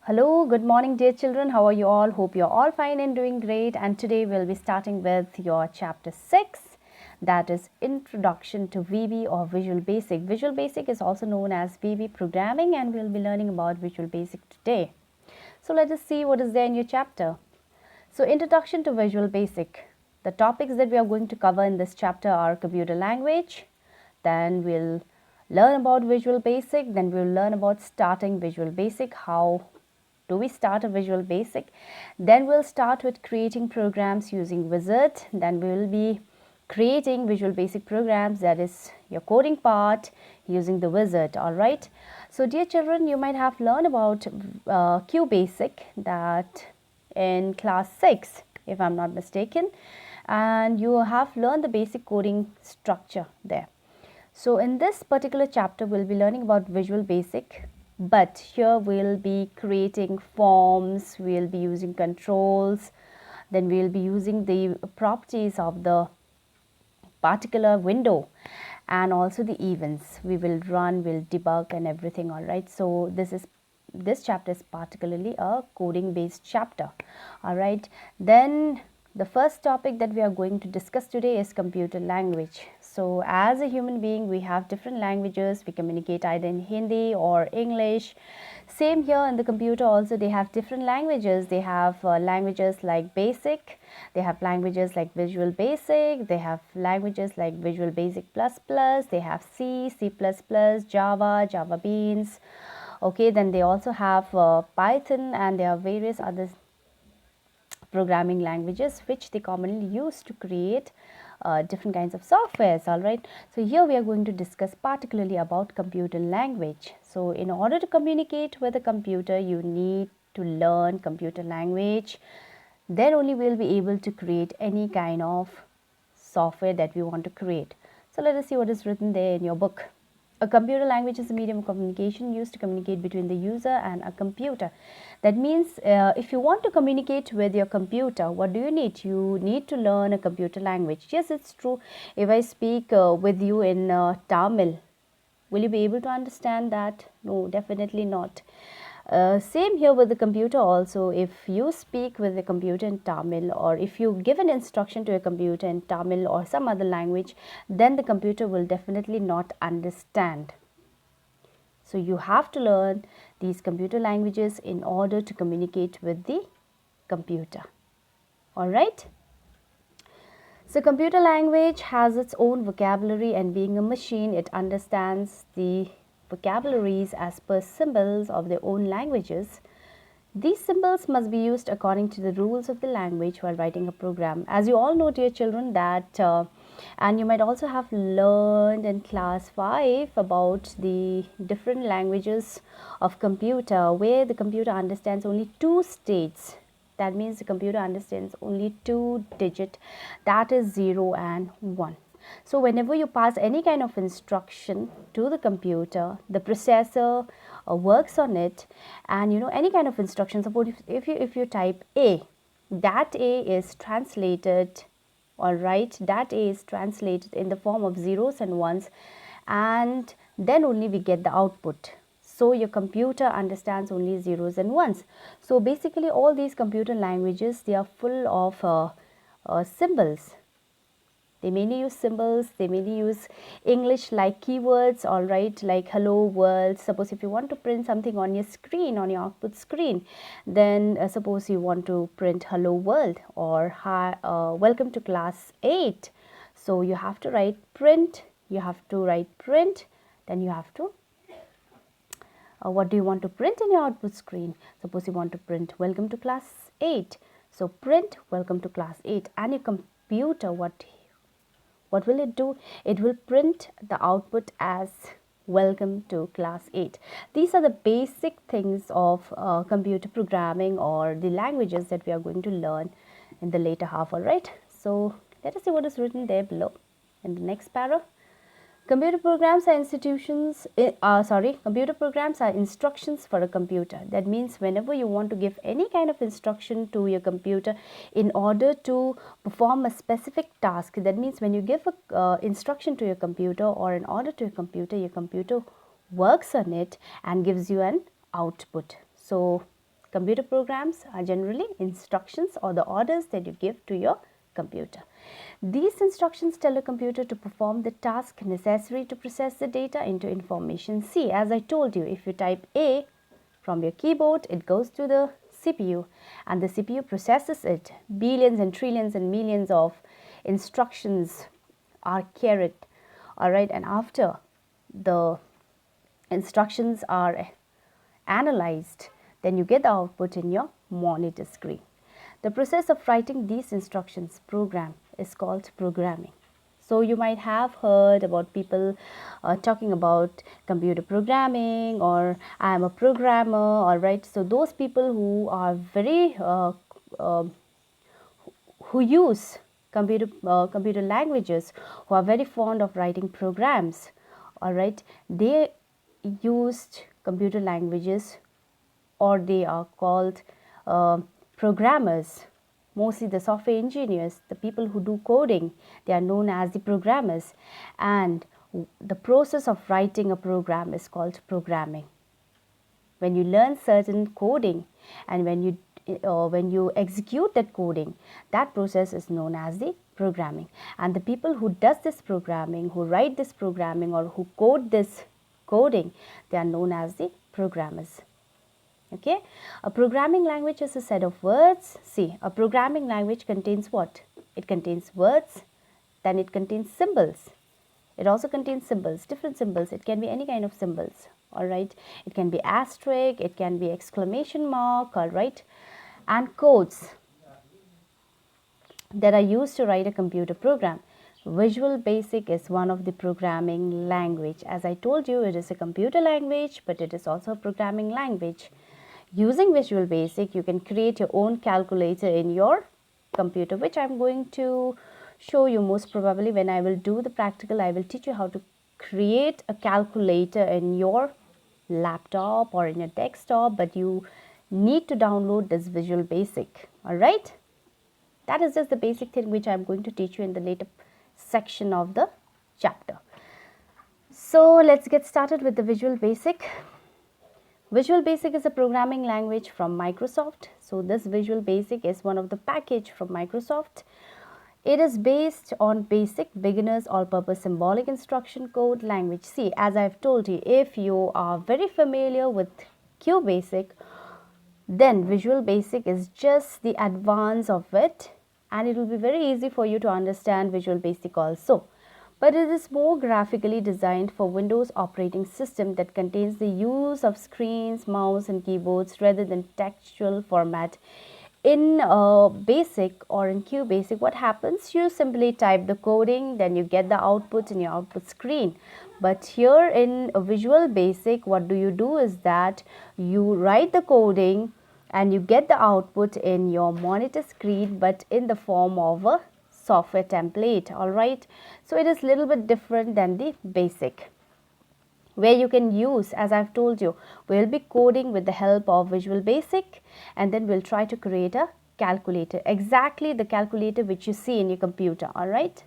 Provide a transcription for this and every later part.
Hello, good morning, dear children. How are you all? Hope you're all fine and doing great. And today we'll be starting with your chapter 6, that is Introduction to VB or Visual Basic. Visual Basic is also known as VB programming, and we'll be learning about Visual Basic today. So let us see what is there in your chapter. So, Introduction to Visual Basic. The topics that we are going to cover in this chapter are computer language, then we'll learn about Visual Basic, then we'll learn about starting Visual Basic, how do we start a Visual Basic, then we'll start with creating programs using Wizard, then we will be creating Visual Basic programs, that is your coding part using the Wizard. All right, so dear children, you might have learned about QBasic, that in class 6 if I'm not mistaken, and you have learned the basic coding structure there. So in this particular chapter we'll be learning about Visual Basic, but here we'll be creating forms, we'll be using controls, then we'll be using the properties of the particular window and also the events. We will run, we'll debug and everything. All right, so this chapter is particularly a coding based chapter. All right, then the first topic that we are going to discuss today is computer language. So as a human being, we have different languages. We communicate either in Hindi or English. Same here in the computer also, they have different languages. They have languages like Basic, they have languages like Visual Basic, they have languages like Visual Basic plus plus, they have C, C++, Java, Java Beans. Okay, then they also have Python, and there are various other programming languages which they commonly use to create different kinds of softwares. All right, so here we are going to discuss particularly about computer language. So in order to communicate with a computer, you need to learn computer language. Then only we'll be able to create any kind of software that we want to create. So let us see what is written there in your book. A computer language is a medium of communication used to communicate between the user and a computer. That means if you want to communicate with your computer, what do you need? You need to learn a computer language. Yes, it's true. If I speak with you in Tamil, will you be able to understand that? No, definitely not. Same here with the computer also. If you speak with the computer in Tamil, or if you give an instruction to a computer in Tamil or some other language, then the computer will definitely not understand. So you have to learn these computer languages in order to communicate with the computer. All right. So computer language has its own vocabulary, and being a machine, it understands the vocabularies as per symbols of their own languages. These symbols must be used according to the rules of the language while writing a program. As you all know, dear children, that and you might also have learned in class 5 about the different languages of computer, where the computer understands only 2 states. That means the computer understands only 2 digits, that is 0 and 1. So whenever you pass any kind of instruction to the computer, the processor works on it, and any kind of instruction. Suppose if you type A, that A is translated. All right, that A is translated in the form of zeros and ones, and then only we get the output. So your computer understands only zeros and ones. So basically all these computer languages, they are full of symbols. They mainly use symbols, they mainly use English like keywords, all right, like hello world. Suppose if you want to print something on your screen, on your output screen, then suppose you want to print hello world or hi, welcome to class 8. So you have to write print, then you have to what do you want to print in your output screen? Suppose you want to print welcome to class 8. So print welcome to class 8, and your computer, what will it do? It will print the output as welcome to class 8. These are the basic things of computer programming, or the languages that we are going to learn in the later half. All right, so let us see what is written there below in the next paragraph. Computer programs are computer programs are instructions for a computer. That means whenever you want to give any kind of instruction to your computer in order to perform a specific task, that means when you give a instruction to your computer or an order to your computer works on it and gives you an output. So Computer programs are generally instructions or the orders that you give to your computer. These instructions tell a computer to perform the task necessary to process the data into information. See, as I told you, if you type A from your keyboard, it goes to the CPU and the CPU processes it. Billions and trillions and millions of instructions are carried, all right, and after the instructions are analyzed, then you get the output in your monitor screen. The process of writing these instructions program is called programming. So you might have heard about people talking about computer programming, or I am a programmer, all right. So those people who are very who use computer languages, who are very fond of writing programs, all right, they used computer languages, or they are called programmers. Mostly the software engineers, the people who do coding, they are known as the programmers, and the process of writing a program is called programming. When you learn certain coding and when you execute that coding, that process is known as the programming. And the people who does this programming, who write this programming, or who code this coding, they are known as the programmers. Okay, a programming language is a set of words. See, a programming language contains what? It contains words, then it contains symbols. It also contains symbols, different symbols. It can be any kind of symbols, all right. It can be asterisk, it can be exclamation mark, all right, and codes that are used to write a computer program. Visual Basic is one of the programming language. As I told you, it is a computer language, but it is also a programming language. Using Visual Basic, you can create your own calculator in your computer, which I'm going to show you most probably when I will do the practical. I will teach you how to create a calculator in your laptop or in your desktop, but you need to download this Visual Basic, all right? That is just the basic thing which I'm going to teach you in the later section of the chapter. So let's get started with the Visual Basic. Visual Basic is a programming language from Microsoft. So this Visual Basic is one of the package from Microsoft. It is based on basic beginners all-purpose symbolic instruction code language. See, as I've told you, if you are very familiar with QBasic, then Visual Basic is just the advance of it, and it will be very easy for you to understand Visual Basic also. But it is more graphically designed for Windows operating system that contains the use of screens, mouse and keyboards rather than textual format. In Basic or in QBasic, what happens? You simply type the coding, then you get the output in your output screen. But here in Visual Basic, what do you do is that you write the coding and you get the output in your monitor screen, but in the form of a software template, all right. So it is a little bit different than the Basic, where you can use, as I've told you, we'll be coding with the help of Visual Basic, and then we'll try to create a calculator, exactly the calculator which you see in your computer, all right.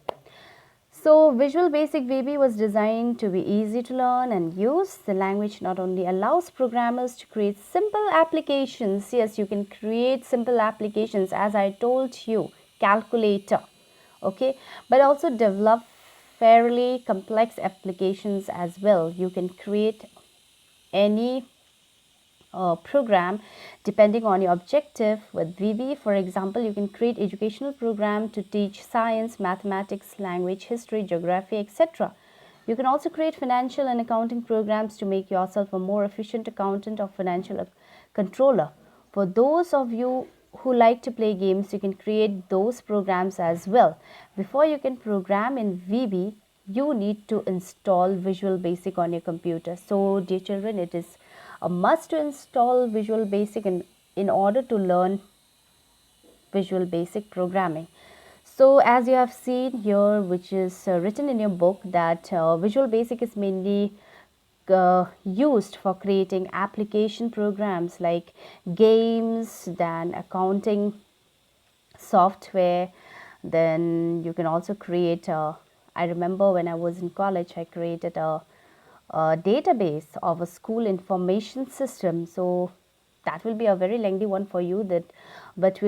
So Visual Basic VB was designed to be easy to learn and use. The language not only allows programmers to create simple applications, yes, you can create simple applications, as I told you, calculator, okay, but also develop fairly complex applications as well. You can create any program depending on your objective. With VB, for example, you can create educational program to teach science, mathematics, language, history, geography, etc. You can also create financial and accounting programs to make yourself a more efficient accountant or financial controller. For those of you who like to play games, you can create those programs as well. Before you can program in VB, you need to install Visual Basic on your computer. So dear children, it is a must to install Visual Basic in order to learn Visual Basic programming. So as you have seen here, which is written in your book, that Visual Basic is mainly used for creating application programs like games, then accounting software. Then you can also create I remember when I was in college, I created a database of a school information system. So that will be a very lengthy one for you, that but